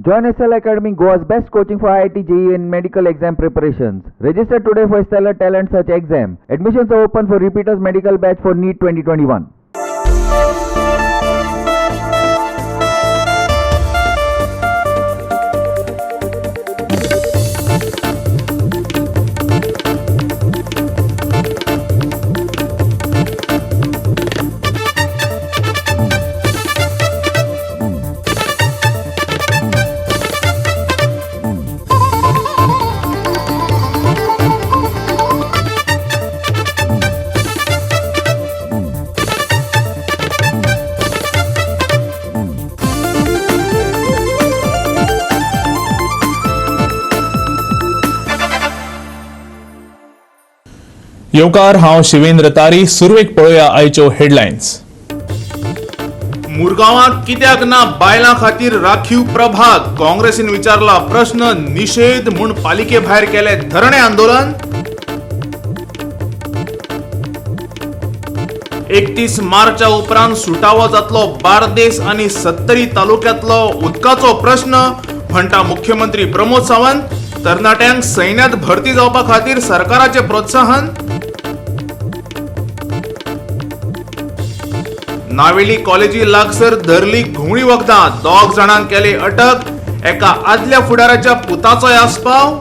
Join SL Academy, Goa's best coaching for IIT, JEE and medical exam preparations. Register today for Stellar Talent Search exam. Admissions are open for repeaters medical batch for NEET 2021. येवकार हांव शिवेंद्र तारी. सुरवेक पळोवया आयच्यो headlines. मुरगांवात कित्याक ना बायलां खातीर राखीव प्रभाग? काँग्रेसीन विचारला प्रश्न. निषेध म्हूण पालिके भायर केले धरणे आंदोलन. 31 मार्चा उपरांत सुटावो जातलो बार्देस आनी सत्तरी तालुक्यांतलो उदकाचो प्रश्न म्हणटा मुख्यमंत्री प्रमोद सावंत. तरणाट्यांक सैन्यांत भरती जावपा खातीर सरकाराचे प्रोत्साहन. नावेली कॉलेजी लागसर धरली घुवळी वखदां. 2 जाणांक केली अटक. एका आदल्या फुडाऱ्याच्या पुताचोय आस्पाव.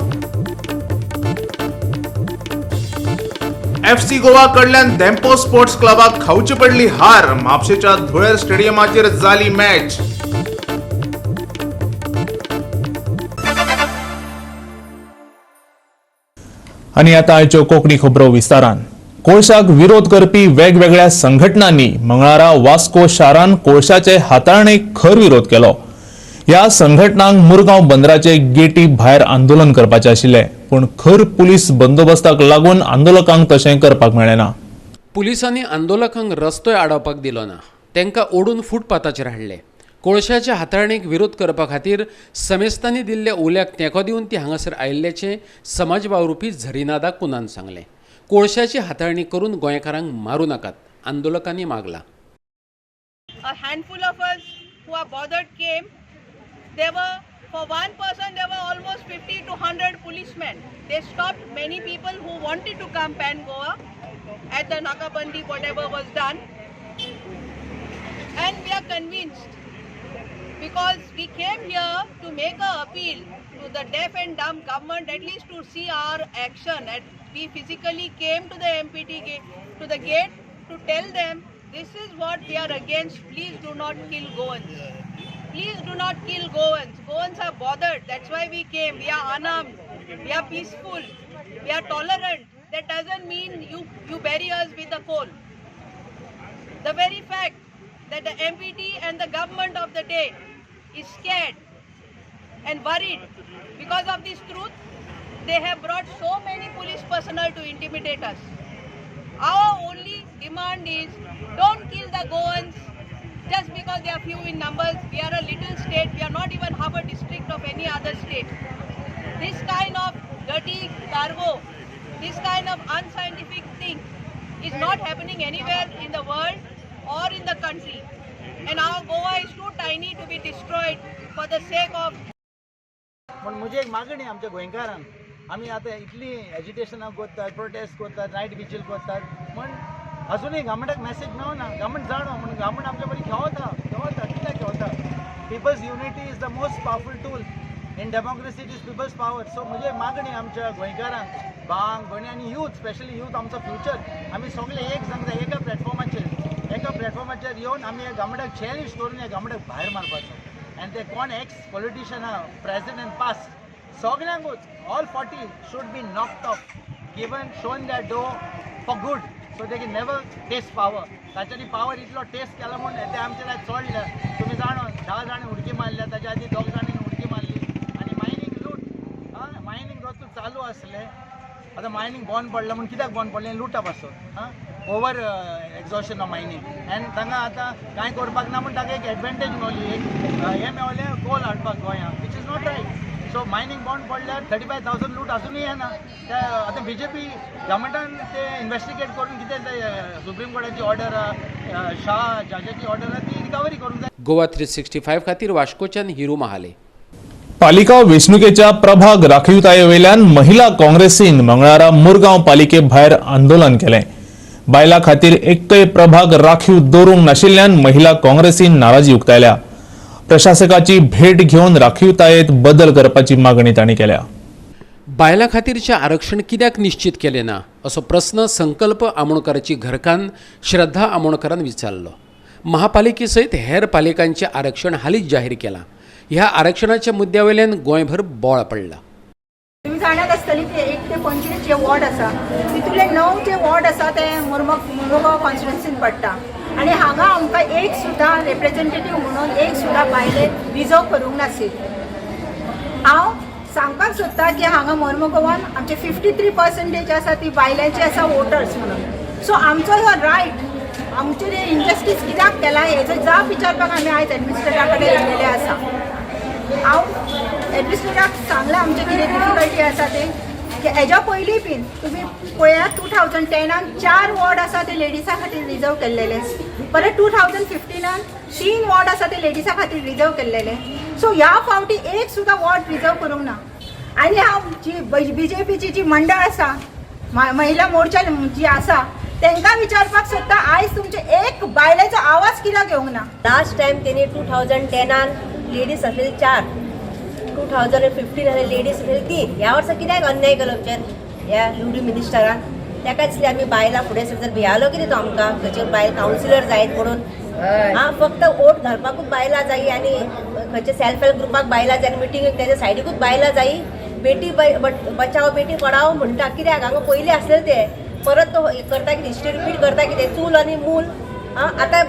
FC गोवा कडल्यान धेंपो स्पोर्ट्स क्लबाक खावची पडली हार. म्हापशेच्या धुळेर स्टेडियमाचेर जाली मॅच. आनी आतां आयच्यो कोंकणी खबरो विस्तारान. कोळशाक विरोध करपी वेगवेगळ्या संघटनांनी मंगळारा वास्को शारान कोळशाचे हाताळणेक खर विरोध केलो. ह्या संघटनांक मुरगांव बंदराचे गेटी भायर आंदोलन करपाचे आशिल्ले, पूण खर पुलीस बंदोबस्ताक लागून आंदोलकांक तशें करपाक मेळ्ळें. पुलिसांनी आंदोलकांक रस्तोय आडावपाक दिलो ना. तांकां ओडून फुटपाथाचेर हाडले. कोळशाच्या हाताळणेक विरोध करपा खातीर समेस्तांनी दिल्ल्या उल्याक तेंको दिवन ती हांगासर आयिल्ल्याचें समाज वावुरपी झरिनादा कुनान सांगलें. कोळशाची हाताळणी करून गोंयकारांक मारूं नाकात, आंदोलकांनी मागला. A handful of us who are bothered came. There were, for one person, there were almost 50 to 100 policemen. They stopped many people who wanted to come pan Goa at the Nakabandi, whatever was done. And we are convinced, because we came here to make an appeal to the deaf and dumb government, at least to see our action. We physically came to the MPT gate, to the gate, to tell them this is what we are against. Please do not kill Goans. Please do not kill Goans. Goans are bothered. That's why we came. We are unarmed. We are peaceful. We are tolerant. That doesn't mean you bury us with a coal. The very fact that the MPT and the government of the day is scared and worried because of this truth, they have brought so many police personnel to intimidate us. Our only demand is don't kill the Goans just because they are few in numbers. We are a little state. We are not even half a district of any other state. This kind of dirty cargo, this kind of unscientific thing is not happening anywhere in the world or in the country. And our Goa is too tiny to be destroyed for the sake of. पण मुझे एक मागणी आमच्या गोंयकारांक. आमी आतां इतली एजिटेशनां करतात, prostate करतात, नायट विजील करतात, पण अजुनूय गव्हर्मेंटाक मेसेज मेळना. गव्हर्मेंट जाणो म्हणून गव्हर्मेंट आमच्या बरी खेवता कित्याक खेवता. People's unity is the most powerful tool in democracy. It is people's power. So म्हजी मागणी आमच्या गोंयकारांक, भावांक, भयणी आनी यूथ, स्पेशली यूथ आमचो फ्युचर. आमी सगळे एक सांगता एका प्लॅटफॉर्माचेर येवन आमी ह्या गव्हर्मेंटाक चॅलेंज करून ह्या गव्हर्मेंटाक भायर मारपाचो. आनी ते कोण एक्स पॉलिटिशियन आहा, प्रेझेंट एंड पास्ट, सगळ्यांकूच all 40 should be knocked off, shown their door for good, so they can never taste power. ताच्यानी पावर इतलो टेस्ट केला म्हणून ते आमचे लायक चोडले. तुमी जाणो 10 जाणांनी उडकी मारल्या, ताच्या आदी 2 जाणांनी उडकी मारली. आनी मायनींग लूट, मायनींग रस्तो चालू आसले. आतां मायनींग बंद पडलें म्हणून कित्याक बंद पडलें? लुटा पासून ओवर एक्झॉशन ऑफ मायनींग. आनी तांकां आतां कांय करपाक ना म्हणून ताका एक एडवांटेज मेळ्ळी, एक हें मेळ्ळें कोल हाडपाक गोंयांत, which is not right. So mining बंद पडल्यार 35,000 लूट अजूनय येना. आतां BJP गव्हर्मेंटान ते इन्व्हेस्टिगेट करून कितें ते सुप्रीम कोर्टाची ऑर्डर, शाह जजाची ऑर्डर ती रिकवरी करूंक जाय. गोवा 365 खातीर वास्कोच्यान हिरू महाले. पालिका वेंचणुकेच्या प्रभाग राखीवताये महिला काँग्रेसीन मंगळारा मुरगांव पालिके भायर आंदोलन केलें. बायलां खातीर एकय प्रभाग राखीव दवरूंक नाशिल्ल्यान महिला काँग्रेसीन नाराजी उक्तायल्या. प्रशासकाची भेट घेवन राखीवतायेत बदल करपाची मागणी तांणी केल्या. बायलां खातीरचें आरक्षण कित्याक निश्चित केलें ना असो प्रस्न संकल्प आमोणकराची घरकान्न श्रद्धा आमोणकरान विचारलो. महापालिके सयत हेर पालिकांचें आरक्षण हालींच जाहीर केलां. ह्या आरक्षणाच्या मुद्द्यावयल्यान गोंयभर बोळ पडला. तुम्ही जाण्यात आसतली ते 1 ते 25 जे वॉर्ड आसा तितूंतले 9 जे वॉर्ड आसा ते मुरगांव कॉन्स्टिट्युएन्सीन पडटा आनी हांगा आमकां एक सुद्दां रिप्रेझेंटेटीव म्हणून एक सुद्दां बायले रिजर्व करूंक नाशिल्ली. हांव सांगपाक सोदता की हांगा मोर्मुगांवान आमचे 53% आसा ती बायलांची आसा वोटर्स म्हणून. सो आमचो हो रायट आमचेर इनजस्टीस कित्याक केला हेजो जाप विचारपाक आमी आयज एडमिनिस्ट्रेटरा कडेन येयलेले आसा. हांव एडमिनिस्ट्रेटराक सांगलां आमचे कितें डिफिकल्टी आसा ते की हेज्या पयलीं बीन तुमी पळयात 2010 4 वॉर्ड आसा ते लेडिसां खातीर रिजर्व केल्लेले. परत 2015 3 वॉर्ड आसा ते लेडिसां खातीर रिजर्व केल्लेले. सो ह्या फावटी एक सुद्दां वॉर्ड रिजर्व करूंक ना. आनी हांव जी BJPची जी मंडळ आसा महिला मोर्चा जी आसा तांकां विचारपाक सोदता आयज तुमचे एक बायलेचो आवाज कित्याक घेवंक ना. लास्ट टाइम तेणी 2010 लेडीज आसलेली 4, 2015 लेडीज आसलेली 3. ह्या वर्सा कित्याक अन्याय केलो आमचेर ह्या युडी मिनिस्टरान. ताकाच आमी बायलां फुडें सर भियालो कितें तो आमकां खंयचे बायल कावन्सिलर जायत म्हणून. फक्त वोट घालपाकूच बायलां जायी आनी खंयचे सेल्फ हेल्प ग्रुपाक बायलां जाय आनी मिटींग तेज्या सायडीकूच बायलां जायी. बेटी बचाव बेटी पढाओ म्हणटा कित्याक हांगा पयलीं आसलेले ते परत तो करता कितें हिस्ट्री रिपीट करता कितें चूल आनी मूल. आतां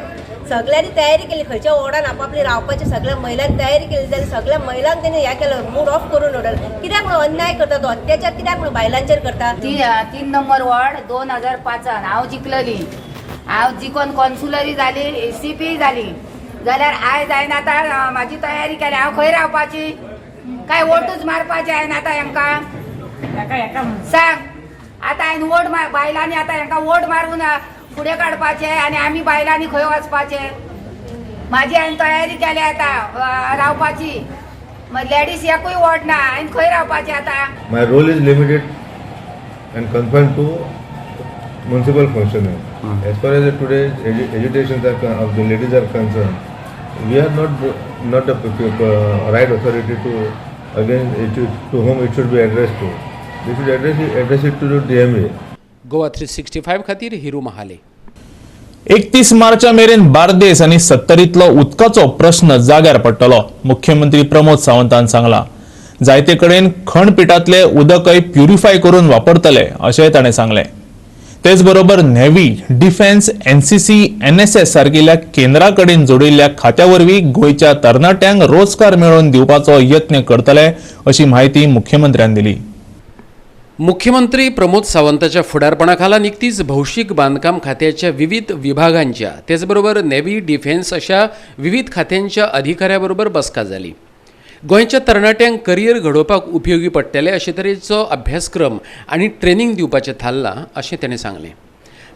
सगळ्यांनी तयारी केली खंयच्या वॉर्डान आपापली रावपाची सगळ्या महिलांनी तयारी केली जाल्यार सगळ्या महिलांक तेणी हें केलं मूड ऑफ करून उडल. कित्याक म्हणून अन्याय करता तो अत्याचार कित्याक म्हणून बायलांचेर करता. 3 नंबर वॉर्ड 2005 हांव जिखलेली. हांव जिखून कॉन्सुलरी जाली ACP जाली जाल्यार आयज हांवें आतां म्हाजी तयारी केली. हांव खंय रावपाची काय वोटूच मारपाचें हांवें आतां हांकां सांग. आतां हांवें वोट बायलांनी आतां हांकां वोट मारून फुडें काडपाचें आनी आमी बायलांनी खंय वचपाचें. म्हाजी हांवें तयारी केली आतां रावपाची. लेडीज एकूय वोट ना हांवें खंय रावपाचें आतां. My role is limited and confined to municipal functioning. As far as today's agitations of the ladies are concerned, we are not the right authority to whom it should be addressed to. We should address it to the DMA. Goa 365 खातीर हिरू महाले. 31 मार्चा मेरेन बार्देस आनी सत्तरीतलो उदकाचो प्रश्न जाग्यार पडटलो. मुख्यमंत्री प्रमोद सावंतान सांगला. जायते कडेन खंडपिठांतले उदकय प्युरिफाय करून वापरतले अशेंय ताणें सांगलें. तेच बरोबर नेव्ही, डिफेन्स, NCC, NSS सारकिल्ल्या केंद्रा कडेन जोडिल्ल्या खात्या वरवीं गोंयच्या तरणाट्यांक रोजगार मेळोवन दिवपाचो यत्न करतले अशी माहिती मुख्यमंत्र्यान दिली. मुख्यमंत्री प्रमोद सावंताच्या फुडारपणाखाला निकतीच भौशीक बांदकाम खात्याच्या विविध विभागांच्या तेचबरोबर नेव्ही, डिफेन्स अशा विविध खात्यांच्या अधिकाऱ्याबरोबर बसका जाली. गोंयच्या तरणाट्यांक करियर घडोवपाक उपयोगी पडटले अशे तरेचो अभ्यासक्रम आनी ट्रेनिंग दिवपाचें थारलां अशें ताणें सांगलें.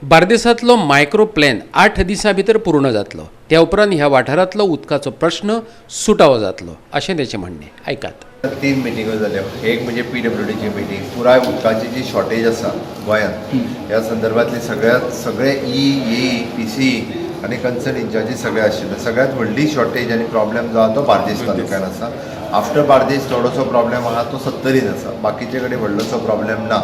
बार्देसांतलो मायक्रो प्लॅन 8 दिसां भितर पूर्ण जातलो. त्या उपरांत ह्या वाठारांतलो उदकाचो प्रश्न सुटावो जातलो अशें ताचें म्हणणें. आयकात. 3 मिटिंगो जाल्यो. एक म्हणजे PWDची मिटींग, पुराय उदकाची जी शॉर्टेज आसा गोंयांत ह्या संदर्भातली सगळे E, PC आनी कन्सर्न इंचार्जीस सगळे आशिल्ले. सगळ्यांत व्हडली शॉर्टेज आनी प्रॉब्लेम जो आसा तो बार्देस तालुक्यान आसा. आफ्टर बार्देस थोडोसो प्रॉब्लेम आहा तो सत्तरीन आसा. बाकीचे कडेन व्हडलोसो प्रॉब्लेम ना.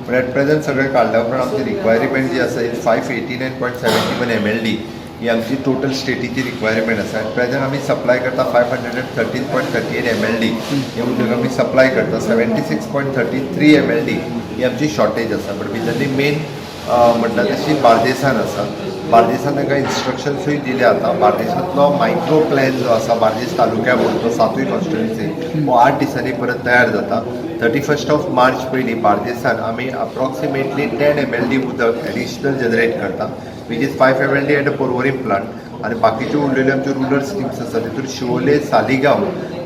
पूण एट प्रेझेंट सगळें काडल्या उपरांत आमची रिक्वायरमेंट जी आसा 589.71 MLD ही आमची टोटल स्टेटीची रिक्वायरमेंट आसा. एट प्रेझेंट आमी सप्लाय करता 513.38 MLD हे उदक आमी सप्लाय करता. 76.33 MLD ही आमची शॉर्टेज आसा. बट भितरली मेन म्हणटा तशी बार्देसान आसा. बार्देसान ताका इन्स्ट्रक्शन्सूय दिले आतां. बार्देसांतलो मायक्रो प्लॅन जो आसा बार्देस तालुक्या तो 7य कॉन्स्टिट्युएन्सी हो 8 दिसांनी परत तयार जाता. 31 मार्च पयलीं बार्देसान आमी अप्रॉक्सिमेटली 10 MLD उदक एडिशनल जनरेट करता, which is 5 MLD at a Porvorim plant. आनी बाकीच्यो उरलेल्यो आमच्यो रुरल स्किम्स आसा तितून शिवोले, सालिगांव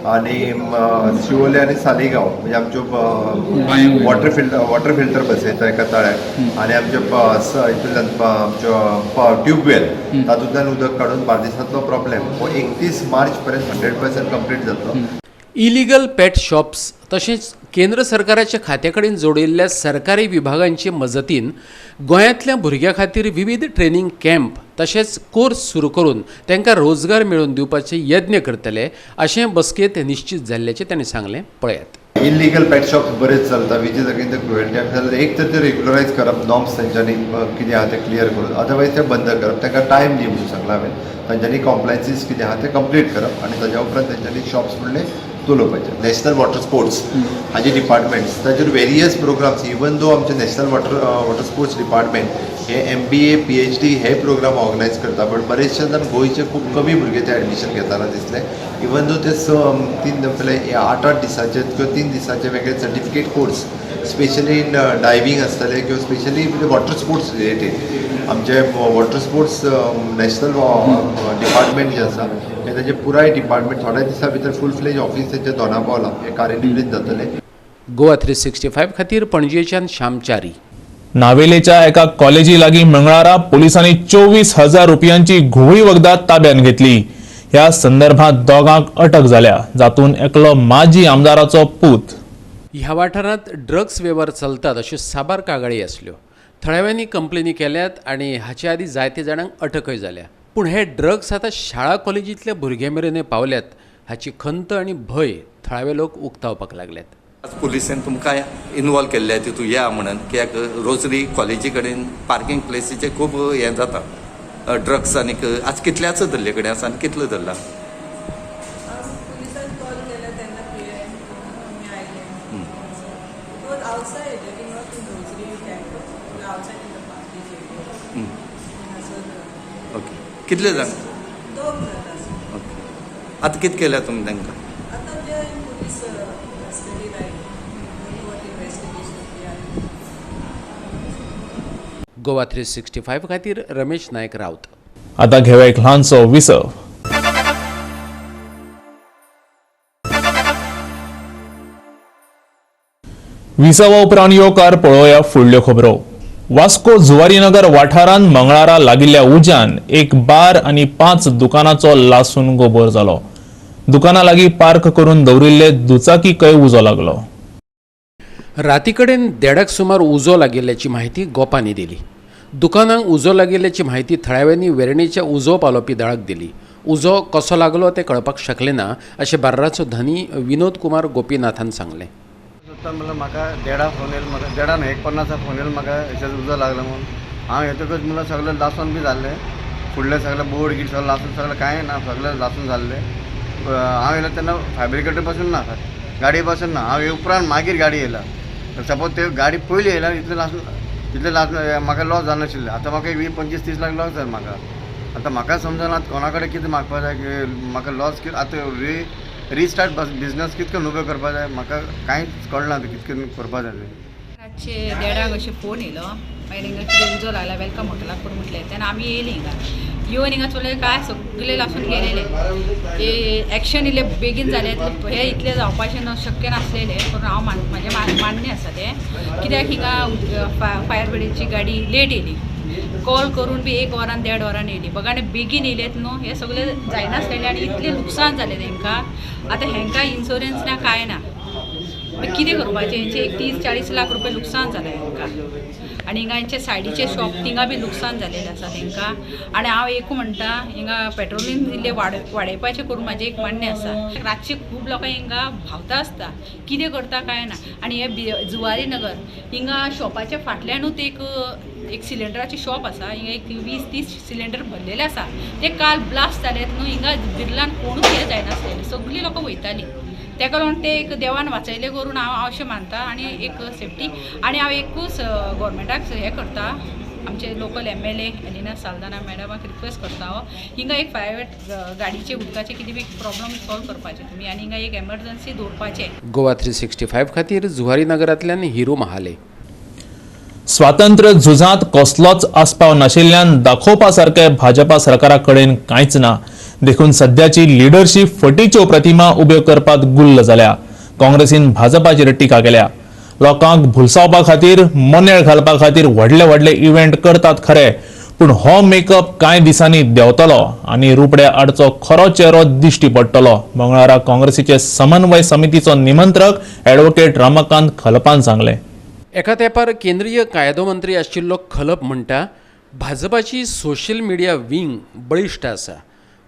आनी शिवोले आनी सालिगांव म्हणजे आमच्यो वॉटर फिल्टर बसयता एका तळ्याक आनी आमच्यो हितूंतल्यान आमच्यो ट्यूबवेल तातूंतल्यान उदक काडून बार्देसांतलो प्रॉब्लेम हो 31 मार्च पर्यंत 100% कंप्लीट जातलो. इलिगल पेट शॉप्स तसेच केंद्र सरकाराच्या खात्या कडेन जोडिल्ल्या सरकारी विभागांचे मजतीन गोंयांतल्या भुरग्यां खातीर विविध ट्रेनिंग कॅम्प तशेंच कोर्स सुरू करून तांकां रोजगार मेळोवन दिवपाचे यत्न करतले अशें बसकेंत निश्चित जाल्ल्याचें तांणी सांगलें. पळयात. इलिगल पेट शॉप्स बरेच चलता which is again the cruelty जाल्यार एक तर ते रेग्युलरायज करप नॉर्म्स तेंच्यांनी कितें आहा ते क्लियर करून अदरवायज ते बंद करप तांकां टायम दी म्हणून सांगलां हांवें तांच्यांनी कॉम्प्लायन्सीस कितें आहा ते कंप्लीट करप आनी ताच्या उपरांत तेंच्यांनी शॉप्स म्हणले चलोवपाचे. नॅशनल वॉटर स्पोर्ट्स हाजे डिपार्टमेंट्स ताचेर वेरियस प्रोग्राम्स इवन दो आमचे नॅशनल वॉटर स्पोर्ट्स डिपार्टमेंट हे MBA PhD हे प्रोग्राम ऑर्गनायज करता बट बरेचशे जाण गोंयचे खूब कमी भुरगे ते एडमिशन घेताना दिसले. इवन दो ते 8 दिसाचे किंवा 3 दिसाचे वेगळे certificate course specially in diving आसतले किंवा स्पेशली वॉटर स्पोर्ट्स रिलेटेड आमचे वॉटर स्पोर्ट्स नॅशनल डिपार्टमेंट जे आसा हे ताचे पुराय डिपार्टमेंट थोड्या दिसा भितर फूल फ्लेज ऑफिस तेंचे दोना पावला हे कार्यान्वित जातले. गोवा 365 खातीर पणजेच्यान श्यामचारी. नावेलेच्या एका कॉलेजी लागीं मंगळारा पोलिसांनी 24,000 रुपयांची घुवळी वखदां ताब्यात घेतली. ह्या संदर्भात दोगांक अटक जाल्या, जातून एकलो माजी आमदाराचो पूत. ह्या वाठारांत ड्रग्स वेव्हार चलतात अश्यो साबार कागाळी आसल्यो. थळाव्यांनी कंप्लेनी केल्यात आनी हाचे आदी जायते जाणांक अटकय जाल्या. पूण हे ड्रग्स आतां शाळा कॉलेजींतल्या भुरग्यां मेरेन पावल्यात हाची खंत आनी भंय थळावे लोक उक्तावपाक लागल्यात. पुलिसेन तुमकां इनवॉल्व केल्ले तितून या म्हणून कित्याक रोजरी कॉलेजी कडेन पार्किंग प्लेसीचे खूब हें जाता ड्रग्स आनीक आज कितल्याच धरले कडेन आसा आनी कितलो धरला. ओके कितले जाण ओके आतां कितें केल्या तुमी तांकां. गोवा 365 खातीर रमेश नायक रावत. आता घेऊया एक ल्हानसो विसव. विसवा उपरांत येवकार पळोवया फुडल्यो खबरो. वास्को जुवारीनगर वाठारांत मंगळारा लागिल्ल्या उज्यान एक बार आनी 5 दुकानांचो लासून गोबोर जालो. दुकाना लागीं पार्क करून दवरिल्ले दुचाकीकय उजो लागलो. राती कडेन 1:30 सुमार उजो लागिल्ल्याची माहिती गोपांनी दिली. दुकानांक उजो लागिल्ल्याची माहिती थळाव्यांनी वेर्णेच्या उजो पालोवपी दळाक दिली. उजो कसो लागलो ते कळपाक शकले ना अशें बार्राचो धनी विनोद कुमार गोपीनाथान सांगलें. म्हाका 1:30 फोन येयलो, म्हाका 1:30 न्हय 1:50 फोन येयलो म्हाका हेचेर उजो लागलो म्हणून. हांव येतकच म्हणून सगळें लासून बी जाल्लें, फुडलें सगळें बोर्ड गिट सगळें लासून सगळें कांय ना, सगळें लासून जाल्लें. हांव येयलो तेन्ना फॅब्रिकेटर पासून ना, गाडये पासून ना. हांव उपरांत मागीर गाडी येयला. सपोज ते गाडी पयली येयला इतलें लासून म्हाका लॉस जानाशिल्लें. आतां म्हाका 20-25-30 लाख लॉस जालें म्हाका. आतां म्हाका समजना आतां कोणा कडेन कितें मागपा जाय की म्हाका लॉस कितें आतां रिस्टार्ट बिजनस कितको उबो करपा जाय म्हाका कांयच कळना कितकें करपा जाय तें. रातचे 1:30 अशें फोन येयलो, मागीर हिंगा कितें उजो लागला वेलकम हॉटेलाक करून म्हटलें. तेन्ना आमी येयलीं हिंगा. येवन हिंगा चोवलें काय सगळें लासून गेलेलें. एक्शन इल्लें बेगीन जालें. हें इतलें जावपाचें शक्य नासलेलें. पूण हांव म्हाजें मान्य आसा तें. कित्याक हिंगा फायर ब्रिगेडची गाडी लेट येयली. कॉल करून बी 1 वरान 1.5 वरान येयली. बगाणे बेगीन येयलेत न्हू, हें सगळें जायनासलेलें आनी इतलें लुकसाण जालें तेंकां. आतां हेंकां इन्शुरन्स ना कांय ना. कितें करपाचें. हेंचे 30-40 लाख रुपया लुकसाण जालें हेंकां. आनी हिंगा हेंचे सायडीचे शॉप थिंगा बी लुकसाण जालेलें आसा तेंकां. आनी हांव एक म्हणटा हिंगा पेट्रोलीन इल्लें वाडयपाचें करून म्हाजें एक मान्य आसा. रातचे खूब लोकां हिंगा भावता आसता, कितें करता कांय ना. आनी हे जुवारी नगर हिंगा शॉपाच्या फाटल्यानूच एक सिलिंडराची शॉप आसा. हिंगा एक 20-30 सिलिंडर भरलेले आसा. ते काल ब्लास्ट जालेत न्हू. हिंगा बिर्लान कोणूच हें जायनासलेलें, सगळीं लोकां वयतालीं. तेका लागून ते एक देवान वाचयले करून हांव अशें मानता. आनी एक सेफ्टी आनी हांव एकूच गव्हर्मेंटाक हें करता, आमचे लोकल MLA एलिना साल्दाना मॅडमाक रिक्वेस्ट करता हांव हिंगा एक प्रायवेट गाडीचे उदकाचे कितें बी प्रॉब्लम सॉल्व करपाचे तुमी आनी हिंगा एक एमर्जन्सी दवरपाचें. गोवा 365 खातीर जुवारी नगरांतल्यान हिरू महाले. स्वातंत्र्य झुजांत कसलोच आस्पाव नाशिल्ल्यान दाखोवपा सारकें भाजपा सरकारा कडेन कांयच ना. देखून सध्याची लिडरशीप फटीच्यो प्रतिमा उब्यो करपाक गुल्ल जाल्या. काँग्रेसीन भाजपाचेर टिका केल्या. लोकांक भुलसावपा खातीर मनेळ घालपा खातीर व्हडले व्हडले इव्हेंट करतात खरे, पूण हो मेकअप कांय दिसांनी देंवतलो आनी रुपड्या आडचो खरो चेहरो दिश्टी पडटलो मंगळारा काँग्रेसीचे समन्वय समितीचो निमंत्रक ॲडव्होकेट रमाकांत खलपान सांगलें. एका तेंपार केंद्रीय कायदो मंत्री आशिल्लो खलप म्हणटा भाजपाची सोशल मिडिया विंग बळिश्ट आसा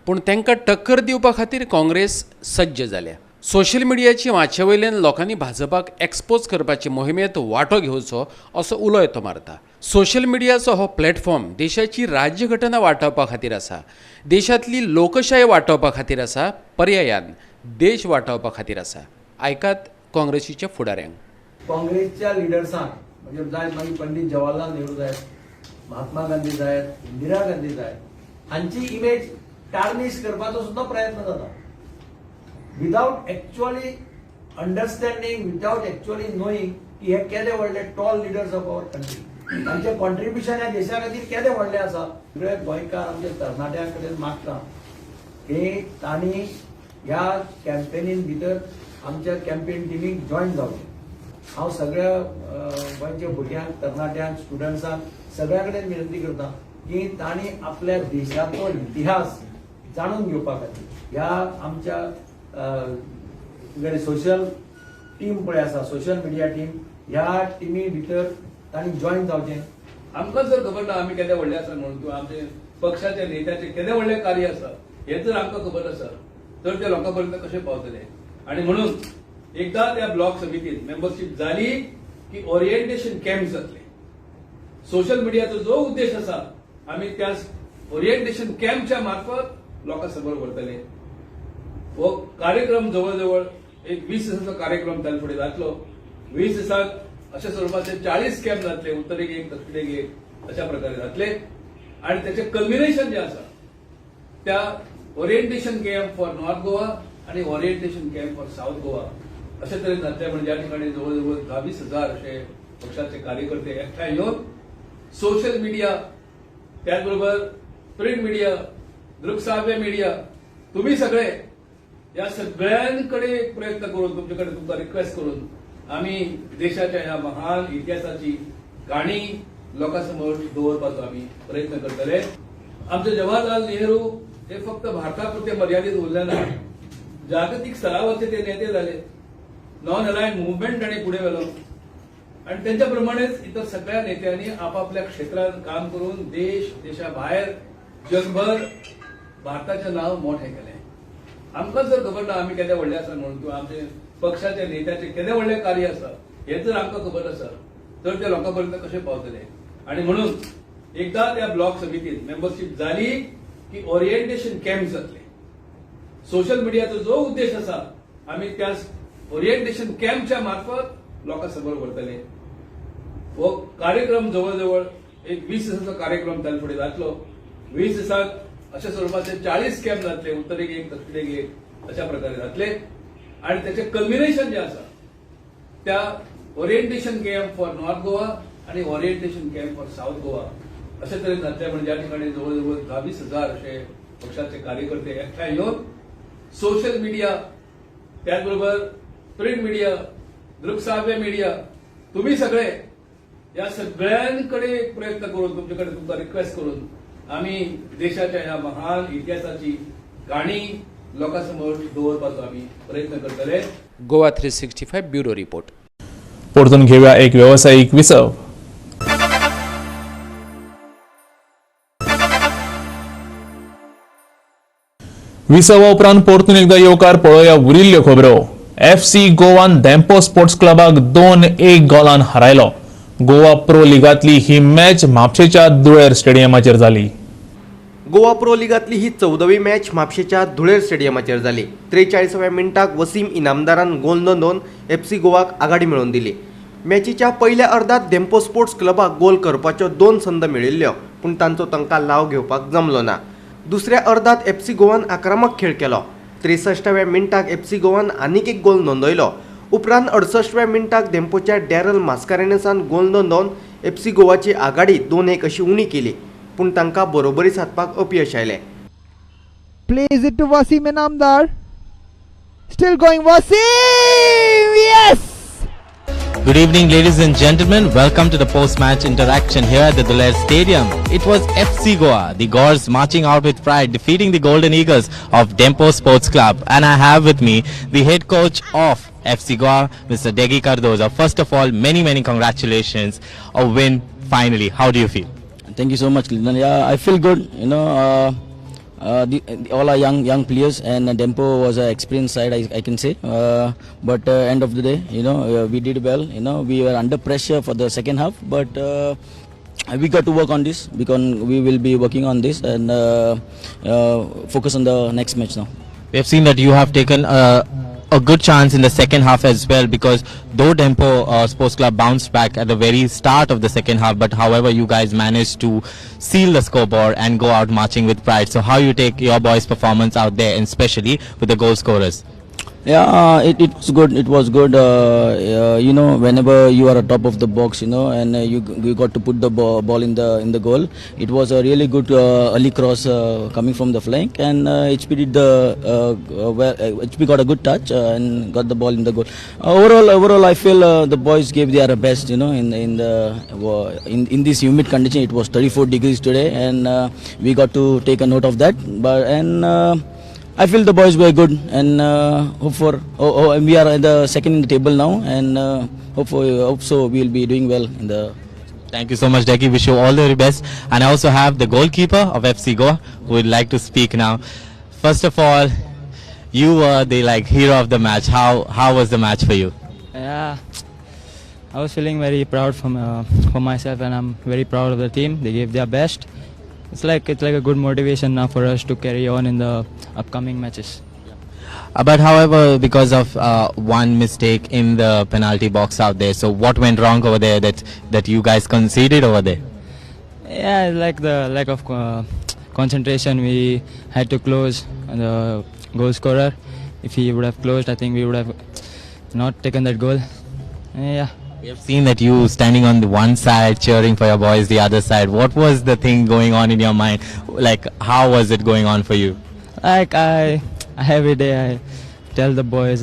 पूण तांकां टक्कर दिवपा खातीर काँग्रेस सज्ज जाल्या. सोशल मिडियाची वाचे वयल्यान लोकांनी भाजपाक एक्सपोज करपाचे मोहिमेंत वांटो घेवचो असो उलोय तो मारता. सोशल मिडियाचो हो प्लॅटफॉर्म देशाची राज्यघटना वाटावपा खातीर आसा, देशांतली लोकशाय वाटावपा खातीर आसा, पर्यायान देश वाटावपा खातीर आसा. आयकात काँग्रेसीच्या फुडाऱ्यांक. काँग्रेसच्या लिडर्सांक म्हणजे जाय मागीर पंडीत जवाहरलाल नेहरू जाय, महात्मा गांधी जाय, इंदिरा गांधी जाय, हांची इमेज टार्निश करपाचो सुद्धा प्रयत्न जाता. Without actually understanding, without actually knowing की हे केदे व्हडले tall leaders of our country, तांचे कॉन्ट्रिब्युशन ह्या देशा खातीर केदे व्हडले आसा. सगळे गोंयकार आमचे तरणाट्यां कडेन मागता की तांणी ह्या कॅम्पेनीन भितर आमच्या कॅम्पेन टिमीक जॉयन जावचें. हांव सगळ्या गोंयच्या भुरग्यांक, तरणाट्यांक, स्टुडंट्सांक सगळ्या कडेन विनंती करता की तांणी आपल्या देशाचो इतिहास जाणून घेवपा खातीर ह्या आमच्या सोशल टीम पळय आसा, सोशल मिडिया टीम, ह्या टिमी भितर तांणी जॉयन जावचें. आमकां जर खबर ना आमी केदे व्हडले आसा म्हणून किंवा आमचे पक्षाचे नेत्याचे केदे व्हडले कार्य आसा हे जर आमकां खबर आसा तर ते लोकां पर्यंत कशें पावतले. आणि म्हणून एकदा त्या ब्लॉक समितीत मेंबरशीप जाली की ओरिएंटेशन कॅम्प जातले. सोशल मिडियाचो जो उद्देश आसा आमी त्या ओरिएंटेशन कॅम्पच्या मार्फत लोकां समोर व्हरतले. हो कार्यक्रम जवळ एक 20 दिसांचो कार्यक्रम ताचे फुडें जातलो. 20 दिसांक अशा स्वरूपाचे 40 कॅम्प जातले, उत्तरेक एक, दक्षिणेक एक, अशा प्रकारे जातले. आणि त्याचे कल्मिनेशन जे आसा त्या orientation camp for north Goa आणि orientation camp for south Goa अशा तरेन जातले. म्हणजे ज्या ठिकाणी जवळजवळ 20,000 असे पक्षाचे कार्यकर्ते एकठांय येऊन सोशल मीडिया, त्याचबरोबर प्रिंट मीडिया, दृकश्राव्य मीडिया, तुम्ही सगळे या सगळ्यांकडे प्रयत्न करून तुमच्याकडे तुमचा रिक्वेस्ट करून आम्ही देशाच्या ह्या महान इतिहासाची गाणी लोकांसमोर दवरपाचो आम्ही प्रयत्न करतले. आमचे जवाहरलाल नेहरू हे फक्त भारतापुरते मर्यादित उरले ना, जागतिक स्तरावरचे ते नेते झाले. नॉन अलायन मुवमेंट ताणें पुढे व्हेलो आणि त्यांच्याप्रमाणेच इतर सगळ्या नेत्यांनी आपापल्या क्षेत्रात काम करून देशाबाहेर जगभर भारताचे नाव मोठे केले. आमकां जर खबर ना आमी केदे व्हडले आसा म्हणून किंवा आमचे पक्षाचे नेत्याचे केदे व्हडले कार्य आसा हे जर आमकां खबर आसा तर ते लोकां पर्यंत कशें पावतले. आणि म्हणून एकदा त्या ब्लॉक समितीत मेंबरशीप जाली की ओरिएंटेशन कॅम्प जातले. सोशल मिडियाचो जो उद्देश आसा आमी त्या ओरिएंटेशन कॅम्पच्या मार्फत लोकां समोर व्हरतले. हो कार्यक्रम जवळ एक 20 दिसांचो कार्यक्रम ताचे फुडें जातलो. 20 दिसांक अशा स्वरूपाचे 40 कॅम्प जातले, उत्तरेक एक, दक्षिणेक एक, अशा प्रकारे जातले. आणि त्याचे कल्मिनेशन जे आसा त्या orientation camp for north Goa आणि orientation camp for south Goa अशा तरेन जातले. म्हणजे ज्या ठिकाणी जवळजवळ 20,000 असे पक्षाचे कार्यकर्ते एकठांय येऊन सोशल मीडिया, त्याचबरोबर प्रिंट मीडिया, दृकश्राव्य मीडिया, तुम्ही सगळे या सगळ्यांकडे प्रयत्न करून तुमच्याकडे तुमचा रिक्वेस्ट करून आम्ही देशाच्या ह्या महान इतिहासाची गाणी लोकांसमोर दवरपाचो आम्ही प्रयत्न करतले. Goa 365 bureau report. परतून घेऊया एक व्यावसायिक विसव. विसवा उपरांत परतून एकदा येवकार पळोवया उरिल्ल्यो खबरो. FC गोवान धेंपो स्पोर्ट्स क्लबाक 2-1 गोलान हारयलो. गोवा प्रो लिगांतली ही मॅच म्हापशेच्या धुळेर स्टेडियमाचेर जाली. गोवा प्रो लिगांतली ही 14वी मॅच म्हापशेच्या धुळेर स्टेडियमाचेर जाली. 43व्या मिनटाक वसीम इनामदारान गोल नोंदोवन FC गोवाक आघाडी मेळोवन दिली. मॅचीच्या पयल्या अर्दात धेंपो स्पोर्ट्स क्लबाक गोल करपाच्यो 2 संद मेळिल्ल्यो पूण तांचो तांकां लाव घेवपाक जमलो ना. दुसऱ्या अर्दात FC गोवान आक्रमक खेळ केलो. 63व्या मिनटाक FC गोवान आनीक एक गोल नोंदयलो. उपरांत 68व्या मिनटाक धेंपोच्या डॅरल मास्कारेनेसान गोल नोंदोवन FC गोवाची आघाडी 2-1 अशी उणी केली पूण तांकां बरोबरी साधपाक अपयश आयलें. Plays it to Wasim Inamdar. Still going Wasim! Yes! Good evening, ladies and gentlemen. Welcome to the post-match interaction here at the Dulair Stadium. It was FC Goa, the Gors marching out with pride, defeating the Golden Eagles of Dempo Sports Club. And I have with me the head coach of FC Goa, Mr. Degi Cardoza. First of all, many congratulations. A win finally. How do you feel? Thank you so much, Clinton. Yeah, I feel good. All are young players, and Dempo was an experienced side, I can say. But end of the day, we did well. We were under pressure for the second half, but we got to work on this because we will be working on this and focus on the next match now. We have seen that you have taken a good chance in the second half as well, because though Dempo Sports Club bounced back at the very start of the second half, but however you guys managed to seal the scoreboard and go out marching with pride. So how you take your boys' performance out there, and especially with the goal scorers? Yeah, it was good. It was good. Whenever you are at top of the box, and you got to put the ball in the goal. It was a really good early cross coming from the flank, and HP did HP got a good touch and got the ball in the goal. Overall, I feel the boys gave their best. In this humid condition, it was 34 degrees today, and we got to take a note of that. I feel the boys were good, and we are at the second in the table now, and hope so we will be doing well in the. Thank you so much, Degi. Wish you all the very best. And I also have the goalkeeper of FC Goa who would like to speak now. First of all, you were the hero of the match. How was the match for you? Yeah, I was feeling very proud for myself, and I'm very proud of the team. They gave their best. It's like a good motivation now for us to carry on in the upcoming matches. But however, because of one mistake in the penalty box out there, so what went wrong over there that you guys conceded over there? Yeah, like the lack of concentration. We had to close the goal scorer. If he would have closed, I think we would have not taken that goal. Yeah. We have seen that you standing on the one side cheering for your boys the other side. What was the thing going on in your mind? How was it going on for you? Every day I tell the boys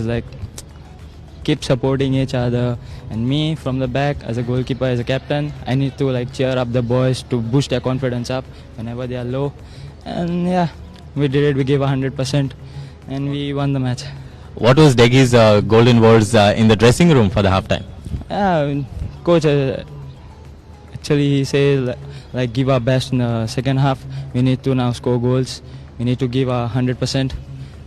keep supporting each other, and me from the back as a goalkeeper, as a captain, I need to cheer up the boys to boost their confidence up whenever they are low. And yeah, we did it. We gave 100% and we won the match. What was Degi's golden words in the dressing room for the halftime? Coach actually he says give our best in the second half. We need to now score goals. We need to give our 100%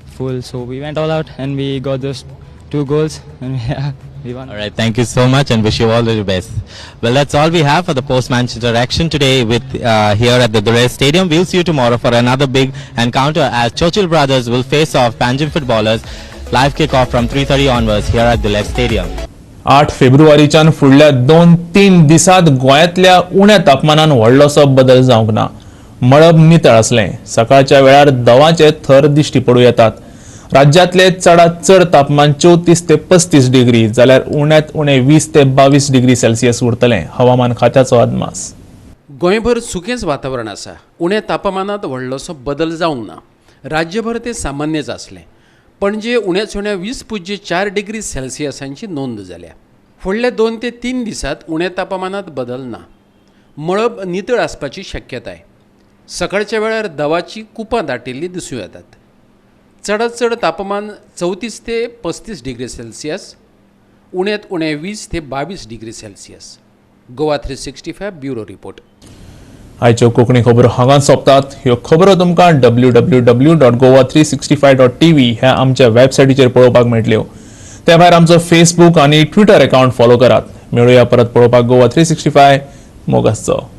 full. So we went all out and we got those 2 goals, and yeah, we won. All right, thank you so much and wish you all the best. Well, that's all we have for the post-match interaction today with here at the Dulair Stadium. We'll see you tomorrow for another big encounter as Churchill Brothers will face off Panjim footballers. Live kick-off from 3:30 onwards here at Dulair Stadium. 8 फेब्रुवारीच्यान फुडल्या 2-3 दिसांत गोंयांतल्या उण्या तापमानान व्हडलोसो बदल जावंक ना. मळब नितळ आसलें. सकाळच्या वेळार दवाचे थर दिश्टी पडूं येतात. राज्यांतले चडांत चड तापमान 34 ते 35 डिग्री जाल्यार उण्यांत उणें 20 ते 22 डिग्री सेल्सियस उरतलें. हवामान खात्याचो अदमास. गोंयभर सुकेंच वातावरण आसा. उण्या तापमानात व्हडलोसो बदल जावंक ना. राज्यभर ते सामान्यच आसलें. पणजे उण्याच उण्या 20.4 डिग्री सेल्सियसांची नोंद जाल्या. फुडल्या 2 ते 3 दिसांत उण्या तापमानात बदल ना. मळब नितळ आसपाची शक्यताय. सकाळच्या वेळार दवाची कुपां दाटिल्ली दिसूं येतात. चडांत चड तापमान 34 ते 35 डिग्री सेल्सियस, उण्यांत उणें 20 ते 22 degree Celsius. Goa 365 bureau report. आयच्यो कोंकणी खबरो हांगाच सोंपतात. ह्यो खबरो तुमकां www.goa365.tv ह्या आमच्या वेबसायटीचेर पळोवपाक मेळटल्यो. त्या भायर आमचो फेसबूक आनी ट्विटर अकाउंट फॉलो करात. मेळुया परत पळोवपाक गोवा 365 मोगासचो.